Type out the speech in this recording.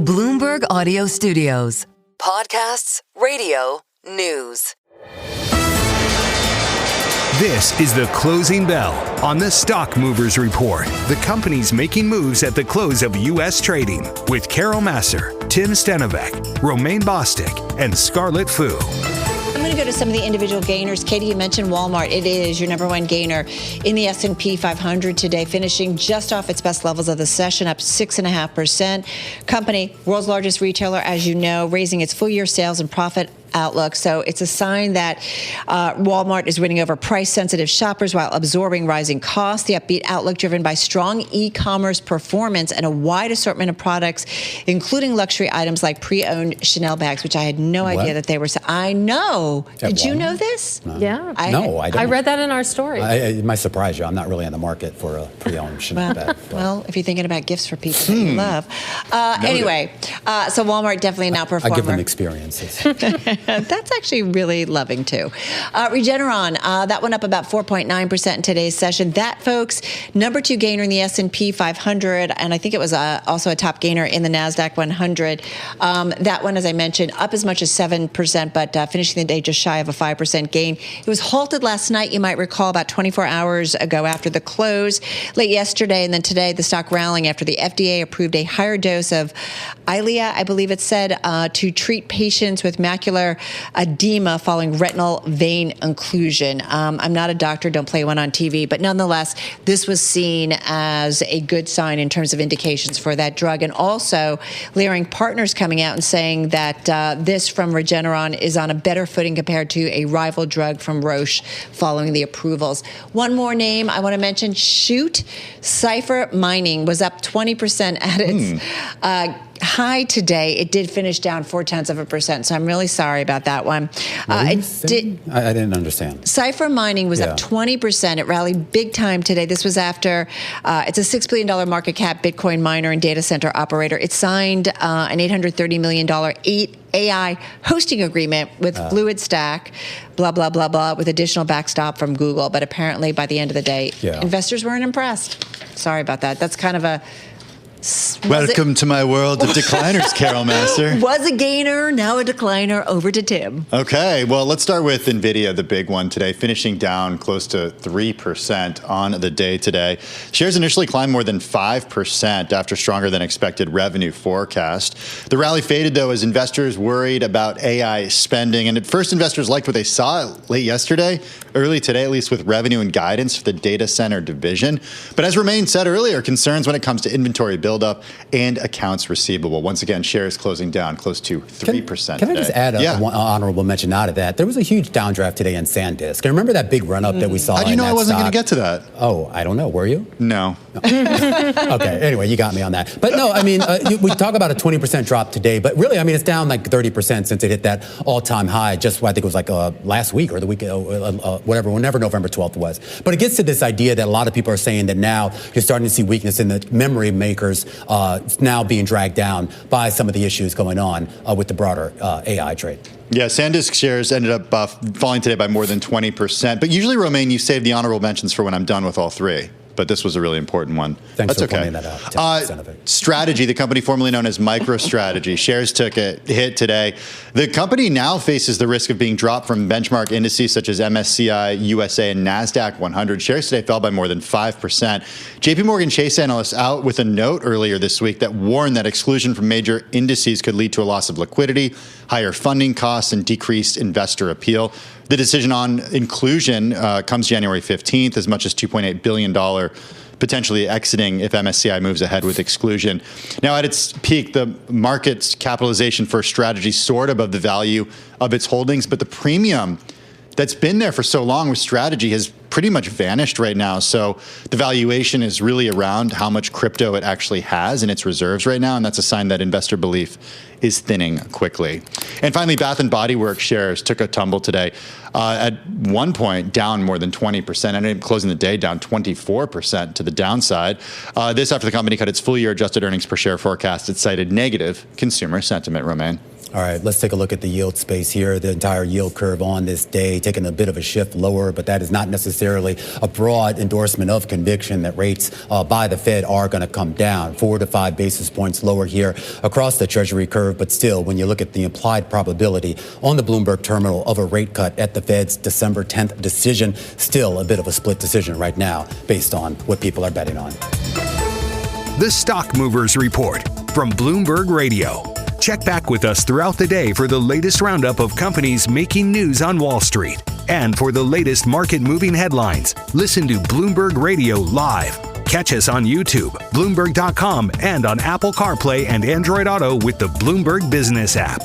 Bloomberg Audio Studios. Podcasts, radio, news. This is the Closing Bell on the Stock Movers Report. The companies making moves at the close of U.S. trading with Carol Massar, Tim Stenovec, Romaine Bostick, and Scarlett Fu. I'm going to go to some of the individual gainers. Katie, you mentioned Walmart. It is your number one gainer in the S&P 500 today, finishing just off its best levels of the session, up 6.5%. Company, world's largest retailer, as you know, raising its full-year sales and profit outlook. So it's a sign that Walmart is winning over price-sensitive shoppers while absorbing rising costs. The upbeat outlook driven by strong e-commerce performance and a wide assortment of products, including luxury items like pre-owned Chanel bags, which I had no idea that they were. I know. Did you know this? No. Yeah. I don't. I read that in our story. It might surprise you. I'm not really in the market for a pre-owned Chanel bag. Well, if you're thinking about gifts for people that you love. Anyway, so Walmart definitely an outperformer. I give them experiences. That's actually really loving, too. Regeneron, that went up about 4.9% in today's session. That, folks, number two gainer in the S&P 500, and I think it was also a top gainer in the NASDAQ 100. That one, as I mentioned, up as much as 7%, but finishing the day just shy of a 5% gain. It was halted last night, you might recall, about 24 hours ago after the close. Late yesterday and then today, the stock rallying after the FDA approved a higher dose of Eylea, I believe it said, to treat patients with macular edema following retinal vein occlusion. I'm not a doctor, don't play one on TV, but nonetheless, this was seen as a good sign in terms of indications for that drug. And also, Leerink Partners coming out and saying that this from Regeneron is on a better footing compared to a rival drug from Roche following the approvals. One more name I want to mention, Shoot. Cipher Mining was up 20% at its high today. It did finish down 0.4%, so I'm really sorry about that one. I didn't understand. Cipher Mining was up 20%. It rallied big time today. This was after it's a $6 billion market cap Bitcoin miner and data center operator. It signed an $830 million AI hosting agreement with Fluidstack, blah, blah, blah, blah, with additional backstop from Google. But apparently by the end of the day, investors weren't impressed. Sorry about that. That's kind of a... Welcome to my world of decliners, Carol Massar. Was a gainer, now a decliner. Over to Tim. Okay, well, let's start with Nvidia, the big one today, finishing down close to 3% on the day today. Shares initially climbed more than 5% after stronger than expected revenue forecast. The rally faded, though, as investors worried about AI spending. And at first, investors liked what they saw late yesterday, early today, at least with revenue and guidance for the data center division. But as Romaine said earlier, concerns when it comes to inventory buildup and accounts receivable. Once again, shares closing down close to 3% Can today. I just add one honorable mention out of that? There was a huge downdraft today in SanDisk. And remember that big run-up that we saw? How do you know I wasn't going to get to that? Oh, I don't know. Were you? No. Okay, anyway, you got me on that. But no, I mean, we talk about a 20% drop today, but really, I mean, it's down like 30% since it hit that all-time high just, I think it was like last week or the week, whenever November 12th was. But it gets to this idea that a lot of people are saying that now you're starting to see weakness in the memory makers now being dragged down by some of the issues going on with the broader AI trade. Yeah, SanDisk shares ended up falling today by more than 20%. But usually, Romaine, you save the honorable mentions for when I'm done with all three. But this was a really important one. Thanks That's for okay. pointing that out. Strategy, the company formerly known as MicroStrategy, shares took a hit today. The company now faces the risk of being dropped from benchmark indices such as MSCI, USA, and NASDAQ 100. Shares today fell by more than 5%. JP Morgan Chase analysts out with a note earlier this week that warned that exclusion from major indices could lead to a loss of liquidity, higher funding costs, and decreased investor appeal. The decision on inclusion comes January 15th, as much as $2.8 billion potentially exiting if MSCI moves ahead with exclusion. Now, at its peak, the market's capitalization for Strategy soared above the value of its holdings, but the premium that's been there for so long with Strategy has pretty much vanished right now. So the valuation is really around how much crypto it actually has in its reserves right now, and that's a sign that investor belief is thinning quickly. And finally, Bath & Body Works shares took a tumble today. At one point, down more than 20%, ended up closing the day down 24% to the downside. This after the company cut its full-year adjusted earnings per share forecast. It cited negative consumer sentiment, Romaine. All right, let's take a look at the yield space here. The entire yield curve on this day taking a bit of a shift lower, but that is not necessarily a broad endorsement of conviction that rates by the Fed are going to come down 4 to 5 basis points lower here across the Treasury curve. But still, when you look at the implied probability on the Bloomberg terminal of a rate cut at the Fed's December 10th decision, still a bit of a split decision right now based on what people are betting on. The Stock Movers Report from Bloomberg Radio. Check back with us throughout the day for the latest roundup of companies making news on Wall Street. And for the latest market-moving headlines, listen to Bloomberg Radio live. Catch us on YouTube, Bloomberg.com, and on Apple CarPlay and Android Auto with the Bloomberg Business app.